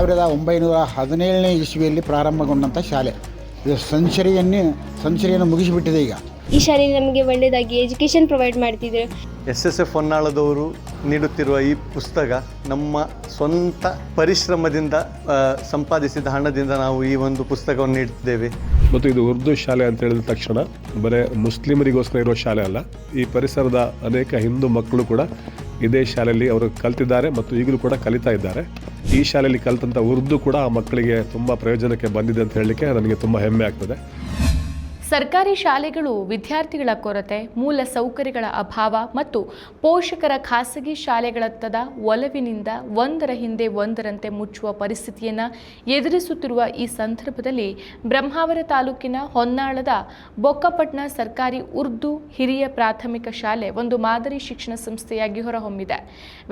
1917ನೇ ಇಸ್ವಿಯಲ್ಲಿ ಪ್ರಾರಂಭಗೊಂಡಂಥ ಶಾಲೆ. ಇದು ಸೆಂಚುರಿಯನ್ನು ಮುಗಿಸಿಬಿಟ್ಟಿದೆ ಈಗ. ಈ ಶಾಲೆ ನಮಗೆ ಒಳ್ಳೆಯದಾಗಿ ಎಜುಕೇಷನ್ ಪ್ರೊವೈಡ್ ಮಾಡ್ತಿದ್ರು. SSF ಹೊನ್ನಾಳದವರು ನೀಡುತ್ತಿರುವ ಈ ಪುಸ್ತಕ ನಮ್ಮ ಸ್ವಂತ ಪರಿಶ್ರಮದಿಂದ ಸಂಪಾದಿಸಿದ ಹಣದಿಂದ ನಾವು ಈ ಒಂದು ಪುಸ್ತಕವನ್ನು ನೀಡುತ್ತಿದ್ದೇವೆ. ಮತ್ತು ಇದು ಉರ್ದು ಶಾಲೆ ಅಂತ ಹೇಳಿದ ತಕ್ಷಣ ಬರೀ ಮುಸ್ಲಿಮರಿಗೋಸ್ಕರ ಇರೋ ಶಾಲೆ ಅಲ್ಲ. ಈ ಪರಿಸರದ ಅನೇಕ ಹಿಂದೂ ಮಕ್ಕಳು ಕೂಡ ಇದೇ ಶಾಲೆಯಲ್ಲಿ ಅವರು ಕಲ್ತಿದ್ದಾರೆ ಮತ್ತು ಈಗಲೂ ಕೂಡ ಕಲಿತಾ ಇದ್ದಾರೆ. ಈ ಶಾಲೆಯಲ್ಲಿ ಕಲಿತಂಥ ಉರ್ದು ಕೂಡ ಆ ಮಕ್ಕಳಿಗೆ ತುಂಬ ಪ್ರಯೋಜನಕ್ಕೆ ಬಂದಿದೆ ಅಂತ ಹೇಳಲಿಕ್ಕೆ ನನಗೆ ತುಂಬ ಹೆಮ್ಮೆ ಆಗ್ತದೆ. ಸರ್ಕಾರಿ ಶಾಲೆಗಳು ವಿದ್ಯಾರ್ಥಿಗಳ ಕೊರತೆ, ಮೂಲ ಸೌಕರ್ಯಗಳ ಅಭಾವ ಮತ್ತು ಪೋಷಕರ ಖಾಸಗಿ ಶಾಲೆಗಳತ್ತದ ಒಲವಿನಿಂದ ಒಂದರ ಹಿಂದೆ ಒಂದರಂತೆ ಮುಚ್ಚುವ ಪರಿಸ್ಥಿತಿಯನ್ನು ಎದುರಿಸುತ್ತಿರುವ ಈ ಸಂದರ್ಭದಲ್ಲಿ ಬ್ರಹ್ಮಾವರ ತಾಲೂಕಿನ ಹೊನ್ನಾಳದ ಬೊಕ್ಕಪಟ್ನ ಸರ್ಕಾರಿ ಉರ್ದು ಹಿರಿಯ ಪ್ರಾಥಮಿಕ ಶಾಲೆ ಒಂದು ಮಾದರಿ ಶಿಕ್ಷಣ ಸಂಸ್ಥೆಯಾಗಿ ಹೊರಹೊಮ್ಮಿದೆ.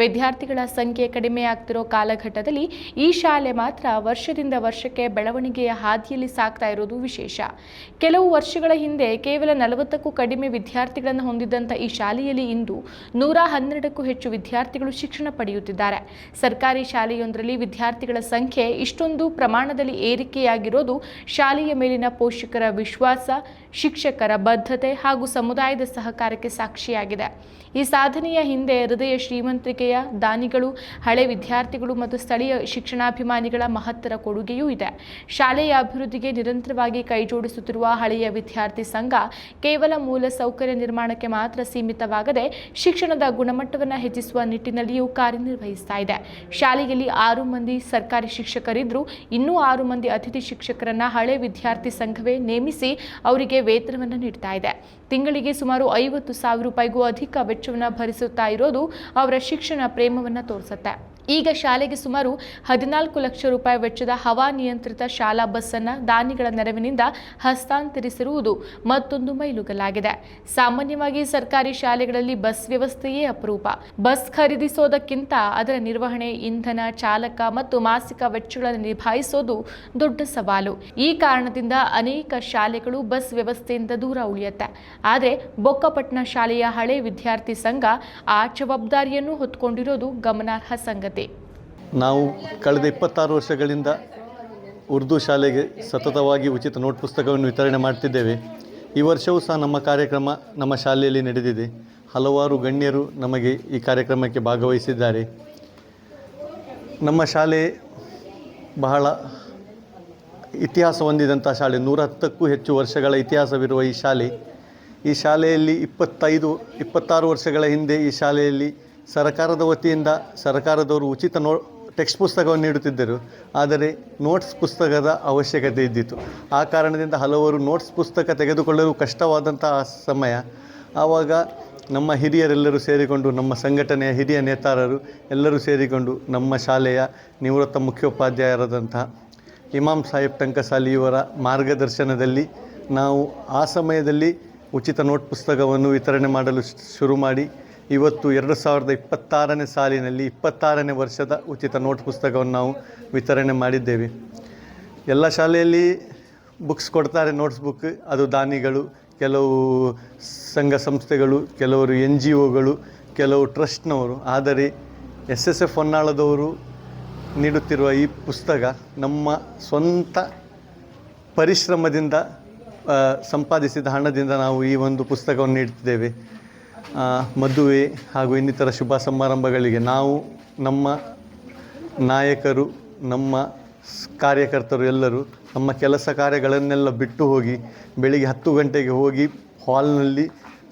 ವಿದ್ಯಾರ್ಥಿಗಳ ಸಂಖ್ಯೆ ಕಡಿಮೆಯಾಗ್ತಿರೋ ಕಾಲಘಟ್ಟದಲ್ಲಿ ಈ ಶಾಲೆ ಮಾತ್ರ ವರ್ಷದಿಂದ ವರ್ಷಕ್ಕೆ ಬೆಳವಣಿಗೆಯ ಹಾದಿಯಲ್ಲಿ ಸಾಗ್ತಾ ಇರೋದು ವಿಶೇಷ. ಕೆಲವು ವರ್ಷಗಳ ಹಿಂದೆ ಕೇವಲ 40ಕ್ಕೂ ಕಡಿಮೆ ವಿದ್ಯಾರ್ಥಿಗಳನ್ನು ಹೊಂದಿದ್ದಂಥ ಈ ಶಾಲೆಯಲ್ಲಿ ಇಂದು 112ಕ್ಕೂ ಹೆಚ್ಚು ವಿದ್ಯಾರ್ಥಿಗಳು ಶಿಕ್ಷಣ ಪಡೆಯುತ್ತಿದ್ದಾರೆ. ಸರ್ಕಾರಿ ಶಾಲೆಯೊಂದರಲ್ಲಿ ವಿದ್ಯಾರ್ಥಿಗಳ ಸಂಖ್ಯೆ ಇಷ್ಟೊಂದು ಪ್ರಮಾಣದಲ್ಲಿ ಏರಿಕೆಯಾಗಿರೋದು ಶಾಲೆಯ ಮೇಲಿನ ಪೋಷಕರ ವಿಶ್ವಾಸ, ಶಿಕ್ಷಕರ ಬದ್ಧತೆ ಹಾಗೂ ಸಮುದಾಯದ ಸಹಕಾರಕ್ಕೆ ಸಾಕ್ಷಿಯಾಗಿದೆ. ಈ ಸಾಧನೆಯ ಹಿಂದೆ ಹೃದಯ ಶ್ರೀಮಂತಿಕೆಯ ದಾನಿಗಳು, ಹಳೆ ವಿದ್ಯಾರ್ಥಿಗಳು ಮತ್ತು ಸ್ಥಳೀಯ ಶಿಕ್ಷಣಾಭಿಮಾನಿಗಳ ಮಹತ್ತರ ಕೊಡುಗೆಯೂ ಇದೆ. ಶಾಲೆಯ ಅಭಿವೃದ್ಧಿಗೆ ನಿರಂತರವಾಗಿ ಕೈಜೋಡಿಸುತ್ತಿರುವ ಹಳೆಯ ವಿದ್ಯಾರ್ಥಿ ಸಂಘ ಕೇವಲ ಮೂಲ ಸೌಕರ್ಯ ನಿರ್ಮಾಣಕ್ಕೆ ಮಾತ್ರ ಸೀಮಿತವಾಗದೆ ಶಿಕ್ಷಣದ ಗುಣಮಟ್ಟವನ್ನು ಹೆಚ್ಚಿಸುವ ನಿಟ್ಟಿನಲ್ಲಿಯೂ ಕಾರ್ಯನಿರ್ವಹಿಸ್ತಾ ಇದೆ. ಶಾಲೆಯಲ್ಲಿ 6 ಮಂದಿ ಸರ್ಕಾರಿ ಶಿಕ್ಷಕರಿದ್ದರೂ ಇನ್ನೂ 6 ಮಂದಿ ಅತಿಥಿ ಶಿಕ್ಷಕರನ್ನ ಹಳೆ ವಿದ್ಯಾರ್ಥಿ ಸಂಘವೇ ನೇಮಿಸಿ ಅವರಿಗೆ ವೇತನವನ್ನು ನೀಡ್ತಾ ಇದೆ. ತಿಂಗಳಿಗೆ ಸುಮಾರು 50,000 ರೂಪಾಯಿಗೂ ಅಧಿಕ ವೆಚ್ಚವನ್ನು ಭರಿಸುತ್ತಾ ಇರೋದು ಅವರ ಶಿಕ್ಷಣ ಪ್ರೇಮವನ್ನು ತೋರಿಸುತ್ತೆ. ಈಗ ಶಾಲೆಗೆ ಸುಮಾರು 14 ಲಕ್ಷ ರೂಪಾಯಿ ವೆಚ್ಚದ ಹವಾನಿಯಂತ್ರಿತ ಶಾಲಾ ಬಸ್ಸನ್ನು ದಾನಿಗಳ ನೆರವಿನಿಂದ ಹಸ್ತಾಂತರಿಸಿರುವುದು ಮತ್ತೊಂದು ಮೈಲುಗಲ್ಲಾಗಿದೆ. ಸಾಮಾನ್ಯವಾಗಿ ಸರ್ಕಾರಿ ಶಾಲೆಗಳಲ್ಲಿ ಬಸ್ ವ್ಯವಸ್ಥೆಯೇ ಅಪರೂಪ. ಬಸ್ ಖರೀದಿಸೋದಕ್ಕಿಂತ ಅದರ ನಿರ್ವಹಣೆ, ಇಂಧನ, ಚಾಲಕ ಮತ್ತು ಮಾಸಿಕ ವೆಚ್ಚಗಳನ್ನು ನಿಭಾಯಿಸೋದು ದೊಡ್ಡ ಸವಾಲು. ಈ ಕಾರಣದಿಂದ ಅನೇಕ ಶಾಲೆಗಳು ಬಸ್ ವ್ಯವಸ್ಥೆಯಿಂದ ದೂರ ಉಳಿಯುತ್ತೆ. ಆದರೆ ಬೊಕ್ಕಪಟ್ನ ಶಾಲೆಯ ಹಳೆ ವಿದ್ಯಾರ್ಥಿ ಸಂಘ ಆ ಜವಾಬ್ದಾರಿಯನ್ನು ಹೊತ್ತುಕೊಂಡಿರೋದು ಗಮನಾರ್ಹ ಸಂಗತಿ. ನಾವು ಕಳೆದ 26 ವರ್ಷಗಳಿಂದ ಉರ್ದು ಶಾಲೆಗೆ ಸತತವಾಗಿ ಉಚಿತ ನೋಟ್ ಪುಸ್ತಕವನ್ನು ವಿತರಣೆ ಮಾಡ್ತಿದ್ದೇವೆ. ಈ ವರ್ಷವೂ ಸಹ ನಮ್ಮ ಕಾರ್ಯಕ್ರಮ ನಮ್ಮ ಶಾಲೆಯಲ್ಲಿ ನಡೆದಿದೆ. ಹಲವಾರು ಗಣ್ಯರು ನಮಗೆ ಈ ಕಾರ್ಯಕ್ರಮಕ್ಕೆ ಭಾಗವಹಿಸಿದ್ದಾರೆ. ನಮ್ಮ ಶಾಲೆ ಬಹಳ ಇತಿಹಾಸ ಹೊಂದಿದಂಥ ಶಾಲೆ. 110ಕ್ಕೂ ಹೆಚ್ಚು ವರ್ಷಗಳ ಇತಿಹಾಸವಿರುವ ಈ ಶಾಲೆಯಲ್ಲಿ 26 ವರ್ಷಗಳ ಹಿಂದೆ ಈ ಶಾಲೆಯಲ್ಲಿ ಸರ್ಕಾರದ ವತಿಯಿಂದ ಸರ್ಕಾರದವರು ಉಚಿತ ಟೆಕ್ಸ್ಟ್ ಪುಸ್ತಕವನ್ನು ನೀಡುತ್ತಿದ್ದರು. ಆದರೆ ನೋಟ್ಸ್ ಪುಸ್ತಕದ ಅವಶ್ಯಕತೆ ಇದ್ದಿತ್ತು. ಆ ಕಾರಣದಿಂದ ಹಲವರು ನೋಟ್ಸ್ ಪುಸ್ತಕ ತೆಗೆದುಕೊಳ್ಳಲು ಕಷ್ಟವಾದಂತಹ ಸಮಯ. ಆವಾಗ ನಮ್ಮ ಹಿರಿಯರೆಲ್ಲರೂ ಸೇರಿಕೊಂಡು, ನಮ್ಮ ಸಂಘಟನೆಯ ಹಿರಿಯ ನೇತಾರರು ಎಲ್ಲರೂ ಸೇರಿಕೊಂಡು ನಮ್ಮ ಶಾಲೆಯ ನಿವೃತ್ತ ಮುಖ್ಯೋಪಾಧ್ಯಾಯರಾದಂತಹ ಇಮಾಮ್ ಸಾಹೇಬ್ ಟಂಕಸಾಲಿ ಇವರ ಮಾರ್ಗದರ್ಶನದಲ್ಲಿ ನಾವು ಆ ಸಮಯದಲ್ಲಿ ಉಚಿತ ನೋಟ್ ಪುಸ್ತಕವನ್ನು ವಿತರಣೆ ಮಾಡಲು ಶುರು ಮಾಡಿ ಇವತ್ತು 2026ನೇ ಸಾಲಿನಲ್ಲಿ 26ನೇ ವರ್ಷದ ಉಚಿತ ನೋಟ್ ಪುಸ್ತಕವನ್ನು ನಾವು ವಿತರಣೆ ಮಾಡಿದ್ದೇವೆ. ಎಲ್ಲ ಶಾಲೆಯಲ್ಲಿ ಬುಕ್ಸ್ ಕೊಡ್ತಾರೆ, ನೋಟ್ಸ್ ಬುಕ್. ಅದು ದಾನಿಗಳು, ಕೆಲವು ಸಂಘ ಸಂಸ್ಥೆಗಳು, ಕೆಲವರು NGOಗಳು, ಕೆಲವು ಟ್ರಸ್ಟ್ನವರು. ಆದರೆ SSF ಹೊನ್ನಾಳದವರು ನೀಡುತ್ತಿರುವ ಈ ಪುಸ್ತಕ ನಮ್ಮ ಸ್ವಂತ ಪರಿಶ್ರಮದಿಂದ ಸಂಪಾದಿಸಿದ ಹಣದಿಂದ ನಾವು ಈ ಒಂದು ಪುಸ್ತಕವನ್ನು ನೀಡುತ್ತಿದ್ದೇವೆ. ಮದುವೆ ಹಾಗೂ ಇನ್ನಿತರ ಶುಭ ಸಮಾರಂಭಗಳಿಗೆ ನಾವು, ನಮ್ಮ ನಾಯಕರು, ನಮ್ಮ ಕಾರ್ಯಕರ್ತರು ಎಲ್ಲರೂ ನಮ್ಮ ಕೆಲಸ ಕಾರ್ಯಗಳನ್ನೆಲ್ಲ ಬಿಟ್ಟು ಹೋಗಿ ಬೆಳಿಗ್ಗೆ 10 ಗಂಟೆಗೆ ಹೋಗಿ ಹಾಲ್ನಲ್ಲಿ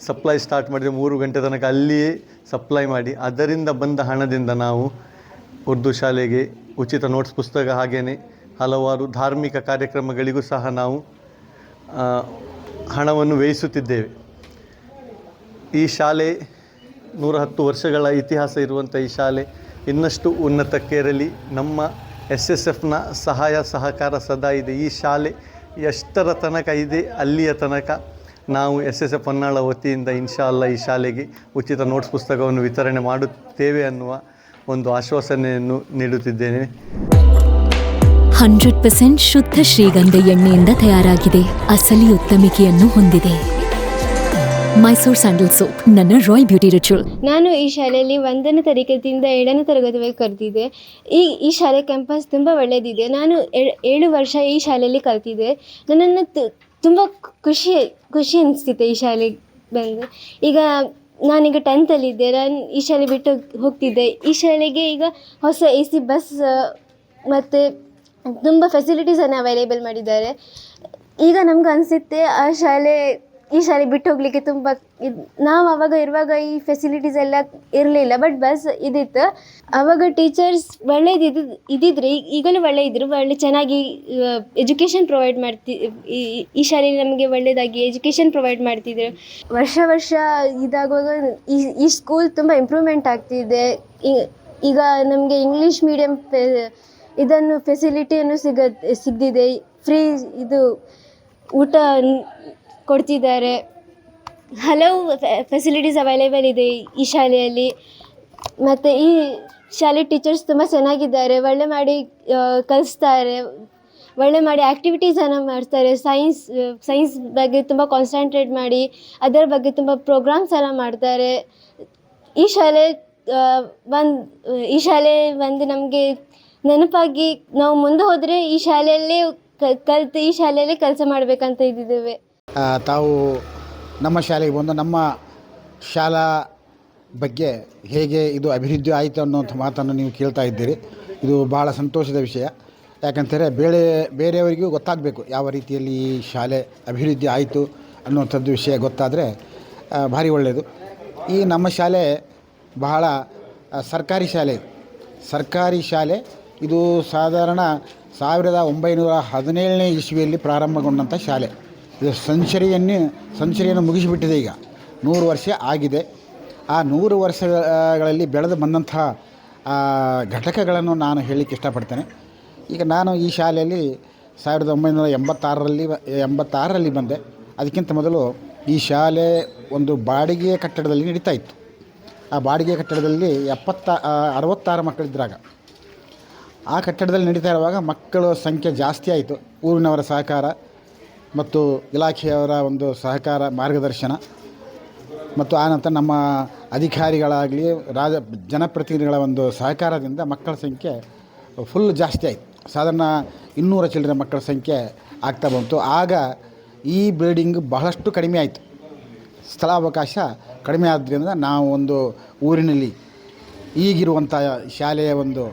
ಸಪ್ಲೈ ಸ್ಟಾರ್ಟ್ ಮಾಡಿದರೆ 3 ಗಂಟೆ ತನಕ ಅಲ್ಲಿಯೇ ಸಪ್ಲೈ ಮಾಡಿ ಅದರಿಂದ ಬಂದ ಹಣದಿಂದ ನಾವು ಉರ್ದು ಶಾಲೆಗೆ ಉಚಿತ ನೋಟ್ಸ್ ಪುಸ್ತಕ, ಹಾಗೆಯೇ ಹಲವಾರು ಧಾರ್ಮಿಕ ಕಾರ್ಯಕ್ರಮಗಳಿಗೂ ಸಹ ನಾವು ಹಣವನ್ನು ವ್ಯಯಿಸುತ್ತಿದ್ದೇವೆ. ಈ ಶಾಲೆ 110 ವರ್ಷಗಳ ಇತಿಹಾಸ ಇರುವಂಥ ಈ ಶಾಲೆ ಇನ್ನಷ್ಟು ಉನ್ನತಕ್ಕೇರಲಿ. ನಮ್ಮ SSFನ ಸಹಾಯ ಸಹಕಾರ ಸದಾ ಇದೆ. ಈ ಶಾಲೆ ಎಷ್ಟರ ತನಕ ಇದೆ ಅಲ್ಲಿಯ ತನಕ ನಾವು SSF ಹೊನ್ನಾಳ ವತಿಯಿಂದ ಇನ್ಶಾಅಲ್ಲಾ ಈ ಶಾಲೆಗೆ ಉಚಿತ ನೋಟ್ಸ್ ಪುಸ್ತಕವನ್ನು ವಿತರಣೆ ಮಾಡುತ್ತೇವೆ ಅನ್ನುವ ಒಂದು ಆಶ್ವಾಸನೆಯನ್ನು ನೀಡುತ್ತಿದ್ದೇನೆ. 100% ಶುದ್ಧ ಶ್ರೀಗಂಧ ಎಣ್ಣೆಯಿಂದ ತಯಾರಾಗಿದೆ. ಅಸಲಿ ಉತ್ತಮಿಕೆಯನ್ನು ಹೊಂದಿದೆ. ಮೈಸೂರ್ ಸ್ಯಾಂಡಲ್ ಸೋಪ್ ನನ್ನ ರಾಯಲ್ ಬ್ಯೂಟಿ ರಿಚುವಲ್. ನಾನು ಈ ಶಾಲೆಯಲ್ಲಿ 1ನೇ ತರಗತಿಯಿಂದ 7ನೇ ತರಗತಿವರೆಗೆ ಕಲಿತಿದ್ದೆ. ಈ ಶಾಲೆ ಕ್ಯಾಂಪಸ್ ತುಂಬ ಒಳ್ಳೆಯದಿದೆ. ನಾನು 7 ವರ್ಷ ಈ ಶಾಲೆಯಲ್ಲಿ ಕಲಿತಿದ್ದೆ. ನನ್ನನ್ನು ತುಂಬ ಖುಷಿ ಅನಿಸ್ತಿದೆ ಈ ಶಾಲೆಗೆ ಬಂದು. ಈಗ ನಾನೀಗ 10th ನಾನು ಈ ಶಾಲೆ ಬಿಟ್ಟು ಹೋಗ್ತಿದ್ದೆ. ಈ ಶಾಲೆಗೆ ಈಗ ಹೊಸ AC ಬಸ್ ಮತ್ತು ತುಂಬ ಫೆಸಿಲಿಟೀಸನ್ನು ಅವೈಲೇಬಲ್ ಮಾಡಿದ್ದಾರೆ. ಈಗ ನಮ್ಗೆ ಅನಿಸುತ್ತೆ ಈ ಶಾಲೆ ಬಿಟ್ಟು ಹೋಗಲಿಕ್ಕೆ ತುಂಬ ನಾವು ಆವಾಗ ಇರುವಾಗ ಈ ಫೆಸಿಲಿಟೀಸ್ ಎಲ್ಲ ಇರಲಿಲ್ಲ, ಬಟ್ ಬಸ್ ಇದಿತ್ತು. ಆವಾಗ ಟೀಚರ್ಸ್ ಇದ್ದಿದ್ರೆ ಈಗಲೂ ಒಳ್ಳೆ ಚೆನ್ನಾಗಿ ಎಜುಕೇಷನ್ ಪ್ರೊವೈಡ್ ಈ ಶಾಲೆಯಲ್ಲಿ ನಮಗೆ ಒಳ್ಳೆಯದಾಗಿ ಎಜುಕೇಷನ್ ಪ್ರೊವೈಡ್ ಮಾಡ್ತಿದ್ರು. ವರ್ಷ ಇದಾಗುವಾಗ ಈ ಸ್ಕೂಲ್ ತುಂಬ ಇಂಪ್ರೂವ್ಮೆಂಟ್ ಆಗ್ತಿದೆ. ಈಗ ನಮಗೆ ಇಂಗ್ಲೀಷ್ ಮೀಡಿಯಮ್ ಇದನ್ನು ಫೆಸಿಲಿಟಿಯನ್ನು ಸಿಗದಿದೆ. ಫ್ರೀ ಇದು ಊಟ ಕೊಡ್ತಿದ್ದಾರೆ. ಹಲವು ಫೆಸಿಲಿಟೀಸ್ ಅವೈಲೇಬಲ್ ಇದೆ ಈ ಶಾಲೆಯಲ್ಲಿ. ಮತ್ತು ಈ ಶಾಲೆ ಟೀಚರ್ಸ್ ತುಂಬ ಚೆನ್ನಾಗಿದ್ದಾರೆ. ಒಳ್ಳೆ ಮಾಡಿ ಕಲಿಸ್ತಾರೆ, ಒಳ್ಳೆ ಮಾಡಿ ಆ್ಯಕ್ಟಿವಿಟೀಸನ್ನು ಮಾಡ್ತಾರೆ. ಸೈನ್ಸ್ ಬಗ್ಗೆ ತುಂಬ ಕಾನ್ಸಂಟ್ರೇಟ್ ಮಾಡಿ ಅದರ ಬಗ್ಗೆ ತುಂಬ ಪ್ರೋಗ್ರಾಮ್ಸ್ ಎಲ್ಲ ಮಾಡ್ತಾರೆ. ಈ ಶಾಲೆ ಒಂದು ನಮಗೆ ನೆನಪಾಗಿ ನಾವು ಮುಂದೆ ಹೋದರೆ ಈ ಶಾಲೆಯಲ್ಲೇ ಈ ಶಾಲೆಯಲ್ಲೇ ಕೆಲಸ ಮಾಡಬೇಕಂತ ಇದ್ದಿದ್ದೇವೆ. ತಾವು ನಮ್ಮ ಶಾಲೆಗೆ ಬಂದು ನಮ್ಮ ಶಾಲಾ ಬಗ್ಗೆ ಹೇಗೆ ಇದು ಅಭಿವೃದ್ಧಿ ಆಯಿತು ಅನ್ನೋಂಥ ಮಾತನ್ನು ನೀವು ಕೇಳ್ತಾ ಇದ್ದೀರಿ. ಇದು ಭಾಳ ಸಂತೋಷದ ವಿಷಯ. ಯಾಕಂದರೆ ಬೇರೆಯವರಿಗೂ ಗೊತ್ತಾಗಬೇಕು ಯಾವ ರೀತಿಯಲ್ಲಿ ಈ ಶಾಲೆ ಅಭಿವೃದ್ಧಿ ಆಯಿತು ಅನ್ನುವಂಥದ್ದು ವಿಷಯ ಗೊತ್ತಾದರೆ ಭಾರಿ ಒಳ್ಳೆಯದು. ಈ ನಮ್ಮ ಶಾಲೆ ಬಹಳ ಸರ್ಕಾರಿ ಶಾಲೆ. ಇದು ಸಾಧಾರಣ 1917ನೇ ಇಸ್ವಿಯಲ್ಲಿ ಪ್ರಾರಂಭಗೊಂಡಂಥ ಶಾಲೆ. ಇದು ಸೆಂಚುರಿಯನ್ನು ಮುಗಿಸಿಬಿಟ್ಟಿದೆ. ಈಗ 100 ವರ್ಷ ಆಗಿದೆ. ಆ 100 ವರ್ಷಗಳಲ್ಲಿ ಬೆಳೆದು ಬಂದಂಥ ಘಟಕಗಳನ್ನು ನಾನು ಹೇಳಲಿಕ್ಕೆ ಇಷ್ಟಪಡ್ತೇನೆ. ಈಗ ನಾನು ಈ ಶಾಲೆಯಲ್ಲಿ 1986ರಲ್ಲಿ ಬಂದೆ. ಅದಕ್ಕಿಂತ ಮೊದಲು ಈ ಶಾಲೆ ಒಂದು ಬಾಡಿಗೆ ಕಟ್ಟಡದಲ್ಲಿ ನಡೀತಾ ಇತ್ತು. ಆ ಬಾಡಿಗೆ ಕಟ್ಟಡದಲ್ಲಿ 66 ಮಕ್ಕಳಿದ್ರಾಗ. ಆ ಕಟ್ಟಡದಲ್ಲಿ ನಡೀತಾ ಇರುವಾಗ ಮಕ್ಕಳ ಸಂಖ್ಯೆ ಜಾಸ್ತಿ ಆಯಿತು. ಊರಿನವರ ಸಹಕಾರ ಮತ್ತು ಇಲಾಖೆಯವರ ಒಂದು ಸಹಕಾರ, ಮಾರ್ಗದರ್ಶನ ಮತ್ತು ಆನಂತರ ನಮ್ಮ ಅಧಿಕಾರಿಗಳಾಗಲಿ ಜನಪ್ರತಿನಿಧಿಗಳ ಒಂದು ಸಹಕಾರದಿಂದ ಮಕ್ಕಳ ಸಂಖ್ಯೆ ಫುಲ್ ಜಾಸ್ತಿ ಆಯಿತು. ಸಾಧಾರಣ 200 ಚಿಲ್ಲರೆ ಮಕ್ಕಳ ಸಂಖ್ಯೆ ಆಗ್ತಾ ಬಂತು. ಆಗ ಈ ಬಿಲ್ಡಿಂಗ್ ಬಹಳಷ್ಟು ಕಡಿಮೆ ಆಯಿತು. ಸ್ಥಳಾವಕಾಶ ಕಡಿಮೆ ಆದ್ದರಿಂದ ನಾವು ಒಂದು ಊರಿನಲ್ಲಿ ಈಗಿರುವಂಥ ಶಾಲೆಯ ಒಂದು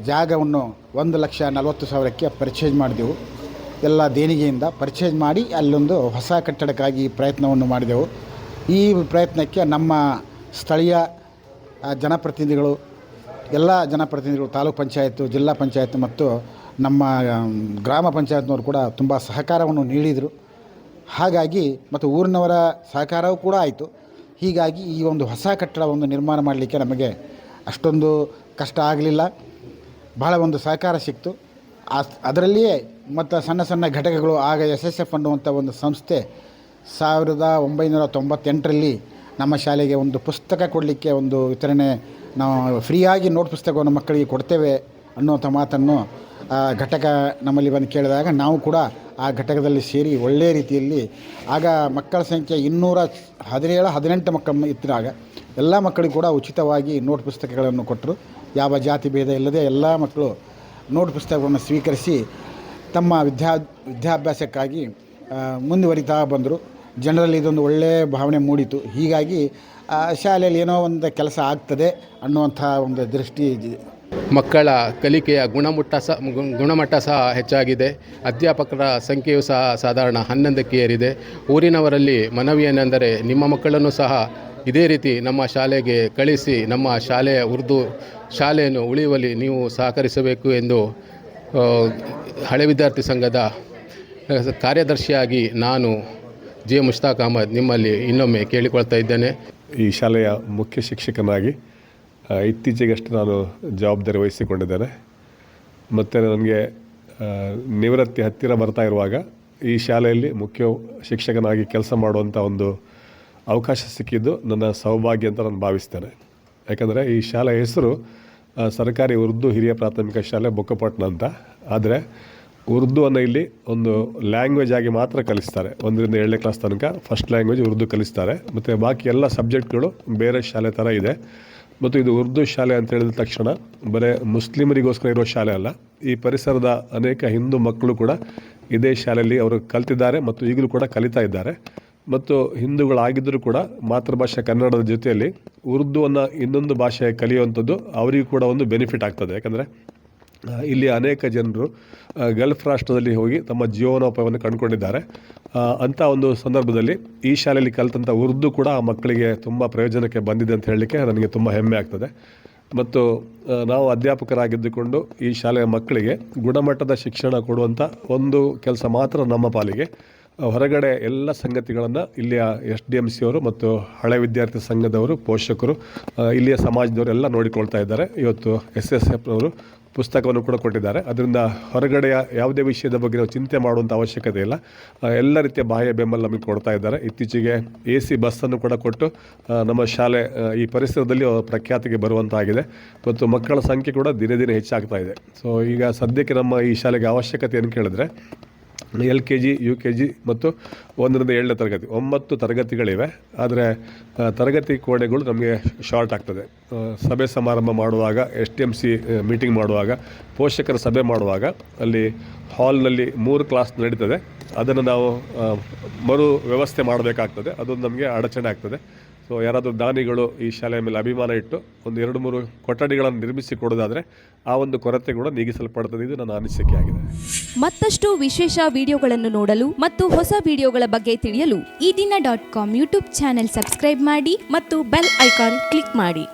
ಜಾಗವನ್ನು 1,40,000ಕ್ಕೆ ಪರ್ಚೇಸ್ ಮಾಡಿದೆವು. ಎಲ್ಲ ದೇಣಿಗೆಯಿಂದ ಪರ್ಚೇಸ್ ಮಾಡಿ ಅಲ್ಲೊಂದು ಹೊಸ ಕಟ್ಟಡಕ್ಕಾಗಿ ಪ್ರಯತ್ನವನ್ನು ಮಾಡಿದೆವು. ಈ ಪ್ರಯತ್ನಕ್ಕೆ ನಮ್ಮ ಸ್ಥಳೀಯ ಜನಪ್ರತಿನಿಧಿಗಳು, ಎಲ್ಲ ಜನಪ್ರತಿನಿಧಿಗಳು, ತಾಲೂಕು ಪಂಚಾಯತ್ತು, ಜಿಲ್ಲಾ ಪಂಚಾಯತ್ ಮತ್ತು ನಮ್ಮ ಗ್ರಾಮ ಪಂಚಾಯತ್ನವರು ಕೂಡ ತುಂಬ ಸಹಕಾರವನ್ನು ನೀಡಿದರು. ಹಾಗಾಗಿ ಮತ್ತು ಊರಿನವರ ಸಹಕಾರವೂ ಕೂಡ ಆಯಿತು. ಹೀಗಾಗಿ ಈ ಒಂದು ಹೊಸ ಕಟ್ಟಡವನ್ನು ನಿರ್ಮಾಣ ಮಾಡಲಿಕ್ಕೆ ನಮಗೆ ಅಷ್ಟೊಂದು ಕಷ್ಟ ಆಗಲಿಲ್ಲ. ಬಹಳ ಒಂದು ಸಹಕಾರ ಸಿಕ್ತು. ಅದರಲ್ಲಿಯೇ ಮತ್ತು ಸಣ್ಣ ಘಟಕಗಳು. ಆಗ SSF ಅನ್ನುವಂಥ ಒಂದು ಸಂಸ್ಥೆ 1998ರಲ್ಲಿ ನಮ್ಮ ಶಾಲೆಗೆ ಒಂದು ಪುಸ್ತಕ ಕೊಡಲಿಕ್ಕೆ ಒಂದು ವಿತರಣೆ, ನಾವು ಫ್ರೀಯಾಗಿ ನೋಟ್ ಪುಸ್ತಕವನ್ನು ಮಕ್ಕಳಿಗೆ ಕೊಡ್ತೇವೆ ಅನ್ನುವಂಥ ಮಾತನ್ನು ಘಟಕ ನಮ್ಮಲ್ಲಿ ಬಂದು ಕೇಳಿದಾಗ ನಾವು ಕೂಡ ಆ ಘಟಕದಲ್ಲಿ ಸೇರಿ ಒಳ್ಳೆಯ ರೀತಿಯಲ್ಲಿ, ಆಗ ಮಕ್ಕಳ ಸಂಖ್ಯೆ 217-18 ಮಕ್ಕಳು ಇದ್ದಾಗ ಎಲ್ಲ ಮಕ್ಕಳಿಗೂ ಕೂಡ ಉಚಿತವಾಗಿ ನೋಟ್ ಪುಸ್ತಕಗಳನ್ನು ಕೊಟ್ಟರು. ಯಾವ ಜಾತಿ ಭೇದ ಇಲ್ಲದೆ ಎಲ್ಲ ಮಕ್ಕಳು ನೋಟ್ ಪುಸ್ತಕವನ್ನು ಸ್ವೀಕರಿಸಿ ತಮ್ಮ ವಿದ್ಯಾಭ್ಯಾಸಕ್ಕಾಗಿ ಮುಂದುವರಿತಾ ಬಂದರು. ಜನರಲ್ಲಿ ಇದೊಂದು ಒಳ್ಳೆಯ ಭಾವನೆ ಮೂಡಿತು. ಹೀಗಾಗಿ ಶಾಲೆಯಲ್ಲಿ ಏನೋ ಒಂದು ಕೆಲಸ ಆಗ್ತದೆ ಅನ್ನುವಂಥ ಒಂದು ದೃಷ್ಟಿ. ಮಕ್ಕಳ ಕಲಿಕೆಯ ಗುಣಮಟ್ಟ ಸಹ ಹೆಚ್ಚಾಗಿದೆ. ಅಧ್ಯಾಪಕರ ಸಂಖ್ಯೆಯು ಸಹ ಸಾಧಾರಣ 11ಕ್ಕೆ ಏರಿದೆ. ಊರಿನವರಲ್ಲಿ ಮನವಿ ಏನೆಂದರೆ ನಿಮ್ಮ ಮಕ್ಕಳನ್ನು ಸಹ ಇದೇ ರೀತಿ ನಮ್ಮ ಶಾಲೆಗೆ ಕಳಿಸಿ ನಮ್ಮ ಶಾಲೆಯ ಉರ್ದು ಶಾಲೆಯನ್ನು ಉಳಿಯುವಲ್ಲಿ ನೀವು ಸಹಕರಿಸಬೇಕು ಎಂದು ಹಳೆ ವಿದ್ಯಾರ್ಥಿ ಸಂಘದ ಕಾರ್ಯದರ್ಶಿಯಾಗಿ ನಾನು ಜೆ ಮುಷ್ತಾಕ್ ಅಹಮದ್ ನಿಮ್ಮಲ್ಲಿ ಇನ್ನೊಮ್ಮೆ ಕೇಳಿಕೊಳ್ತಾ ಇದ್ದೇನೆ. ಈ ಶಾಲೆಯ ಮುಖ್ಯ ಶಿಕ್ಷಕನಾಗಿ ಇತ್ತೀಚೆಗಷ್ಟೇ ನಾನು ಜವಾಬ್ದಾರಿ ವಹಿಸಿಕೊಂಡಿದ್ದೇನೆ. ಮತ್ತು ನನಗೆ ನಿವೃತ್ತಿ ಹತ್ತಿರ ಬರ್ತಾ ಇರುವಾಗ ಈ ಶಾಲೆಯಲ್ಲಿ ಮುಖ್ಯ ಶಿಕ್ಷಕನಾಗಿ ಕೆಲಸ ಮಾಡುವಂಥ ಒಂದು ಅವಕಾಶ ಸಿಕ್ಕಿದ್ದು ನನ್ನ ಸೌಭಾಗ್ಯ ಅಂತ ನಾನು ಭಾವಿಸ್ತೇನೆ. ಯಾಕಂದರೆ ಈ ಶಾಲೆಯ ಹೆಸರು ಸರ್ಕಾರಿ ಉರ್ದು ಹಿರಿಯ ಪ್ರಾಥಮಿಕ ಶಾಲೆ ಬೊಕ್ಕಪಟ್ಟಣ ಅಂತ. ಆದರೆ ಉರ್ದುವನ್ನು ಇಲ್ಲಿ ಒಂದು ಲ್ಯಾಂಗ್ವೇಜ್ ಆಗಿ ಮಾತ್ರ ಕಲಿಸ್ತಾರೆ. 1ರಿಂದ 7ನೇ ಕ್ಲಾಸ್ ತನಕ ಫಸ್ಟ್ ಲ್ಯಾಂಗ್ವೇಜ್ ಉರ್ದು ಕಲಿಸ್ತಾರೆ. ಮತ್ತು ಬಾಕಿ ಎಲ್ಲ ಸಬ್ಜೆಕ್ಟ್ಗಳು ಬೇರೆ ಶಾಲೆ ಥರ ಇದೆ. ಮತ್ತು ಇದು ಉರ್ದು ಶಾಲೆ ಅಂತ ಹೇಳಿದ ತಕ್ಷಣ ಬರೀ ಮುಸ್ಲಿಮರಿಗೋಸ್ಕರ ಇರೋ ಶಾಲೆ ಅಲ್ಲ. ಈ ಪರಿಸರದ ಅನೇಕ ಹಿಂದೂ ಮಕ್ಕಳು ಕೂಡ ಇದೇ ಶಾಲೆಯಲ್ಲಿ ಅವರು ಕಲ್ತಿದ್ದಾರೆ ಮತ್ತು ಈಗಲೂ ಕೂಡ ಕಲಿತಾ ಇದ್ದಾರೆ. ಮತ್ತು ಹಿಂದೂಗಳಾಗಿದ್ದರೂ ಕೂಡ ಮಾತೃಭಾಷೆ ಕನ್ನಡದ ಜೊತೆಯಲ್ಲಿ ಉರ್ದುವನ್ನು ಇನ್ನೊಂದು ಭಾಷೆ ಕಲಿಯುವಂಥದ್ದು ಅವರಿಗೂ ಕೂಡ ಒಂದು ಬೆನಿಫಿಟ್ ಆಗ್ತದೆ. ಯಾಕಂದರೆ ಇಲ್ಲಿ ಅನೇಕ ಜನರು ಗಲ್ಫ್ ರಾಷ್ಟ್ರದಲ್ಲಿ ಹೋಗಿ ತಮ್ಮ ಜೀವನೋಪಾಯವನ್ನು ಕಂಡುಕೊಂಡಿದ್ದಾರೆ. ಅಂಥ ಒಂದು ಸಂದರ್ಭದಲ್ಲಿ ಈ ಶಾಲೆಯಲ್ಲಿ ಕಲಿತಂಥ ಉರ್ದು ಕೂಡ ಆ ಮಕ್ಕಳಿಗೆ ತುಂಬ ಪ್ರಯೋಜನಕ್ಕೆ ಬಂದಿದೆ ಅಂತ ಹೇಳಲಿಕ್ಕೆ ನನಗೆ ತುಂಬ ಹೆಮ್ಮೆ ಆಗ್ತದೆ. ಮತ್ತು ನಾವು ಅಧ್ಯಾಪಕರಾಗಿದ್ದುಕೊಂಡು ಈ ಶಾಲೆಯ ಮಕ್ಕಳಿಗೆ ಗುಣಮಟ್ಟದ ಶಿಕ್ಷಣ ಕೊಡುವಂಥ ಒಂದು ಕೆಲಸ ಮಾತ್ರ ನಮ್ಮ ಪಾಲಿಗೆ. ಹೊರಗಡೆ ಎಲ್ಲ ಸಂಗತಿಗಳನ್ನು ಇಲ್ಲಿಯ SDMC ಅವರು ಮತ್ತು ಹಳೆ ವಿದ್ಯಾರ್ಥಿ ಸಂಘದವರು, ಪೋಷಕರು, ಇಲ್ಲಿಯ ಸಮಾಜದವರು ಎಲ್ಲ ನೋಡಿಕೊಳ್ತಾ ಇದ್ದಾರೆ. ಇವತ್ತು SSF ಅವರು ಪುಸ್ತಕವನ್ನು ಕೂಡ ಕೊಟ್ಟಿದ್ದಾರೆ. ಅದರಿಂದ ಹೊರಗಡೆಯ ಯಾವುದೇ ವಿಷಯದ ಬಗ್ಗೆ ನಾವು ಚಿಂತೆ ಮಾಡುವಂಥ ಅವಶ್ಯಕತೆ ಇಲ್ಲ. ಎಲ್ಲ ರೀತಿಯ ಬಾಹ್ಯ ಬೆಂಬಲ ನಮಗೆ ಕೊಡ್ತಾ ಇದ್ದಾರೆ. ಇತ್ತೀಚೆಗೆ AC ಬಸ್ಸನ್ನು ಕೂಡ ಕೊಟ್ಟು ನಮ್ಮ ಶಾಲೆ ಈ ಪರಿಸರದಲ್ಲಿ ಪ್ರಖ್ಯಾತಿಗೆ ಬರುವಂತಾಗಿದೆ. ಮತ್ತು ಮಕ್ಕಳ ಸಂಖ್ಯೆ ಕೂಡ ದಿನೇ ದಿನೇ ಹೆಚ್ಚಾಗ್ತಾ ಇದೆ. ಸೊ ಈಗ ಸದ್ಯಕ್ಕೆ ನಮ್ಮ ಈ ಶಾಲೆಗೆ ಅವಶ್ಯಕತೆ ಏನು ಕೇಳಿದ್ರೆ LKG, UKG ಮತ್ತು 1ರಿಂದ 7ನೇ ತರಗತಿ 9 ತರಗತಿಗಳಿವೆ. ಆದರೆ ತರಗತಿ ಕೋಣೆಗಳು ನಮಗೆ ಶಾರ್ಟ್ ಆಗ್ತದೆ. ಸಭೆ ಸಮಾರಂಭ ಮಾಡುವಾಗ, SDMC ಮೀಟಿಂಗ್ ಮಾಡುವಾಗ, ಪೋಷಕರ ಸಭೆ ಮಾಡುವಾಗ ಅಲ್ಲಿ ಹಾಲ್ನಲ್ಲಿ 3 ಕ್ಲಾಸ್ ನಡೀತದೆ. ಅದನ್ನು ನಾವು ಮರು ವ್ಯವಸ್ಥೆ ಮಾಡಬೇಕಾಗ್ತದೆ. ಅದೊಂದು ನಮಗೆ ಅಡಚಣೆ ಆಗ್ತದೆ. ಸೊ ಯಾರಾದರೂ ದಾನಿಗಳು ಈ ಶಾಲೆಯ ಮೇಲೆ ಅಭಿಮಾನ ಇಟ್ಟು ಒಂದು 2-3 ಕೊಠಡಿಗಳನ್ನು ನಿರ್ಮಿಸಿ ಕೊಡೋದಾದರೆ ಆ ಒಂದು ಕೊರತೆ ಕೂಡ ನೀಗಿಸಲ್ಪಡ್ತದೆ. ಇದು ನನ್ನ ಅನಿಸಿಕೆ ಆಗಿದೆ. ಮತ್ತಷ್ಟು ವಿಶೇಷ ವಿಡಿಯೋಗಳನ್ನು ನೋಡಲು ಮತ್ತು ಹೊಸ ವಿಡಿಯೋಗಳ ಬಗ್ಗೆ ತಿಳಿಯಲು EDina.com ಯೂಟ್ಯೂಬ್ ಚಾನೆಲ್ ಸಬ್ಸ್ಕ್ರೈಬ್ ಮಾಡಿ ಮತ್ತು ಬೆಲ್ ಐಕಾನ್ ಕ್ಲಿಕ್ ಮಾಡಿ.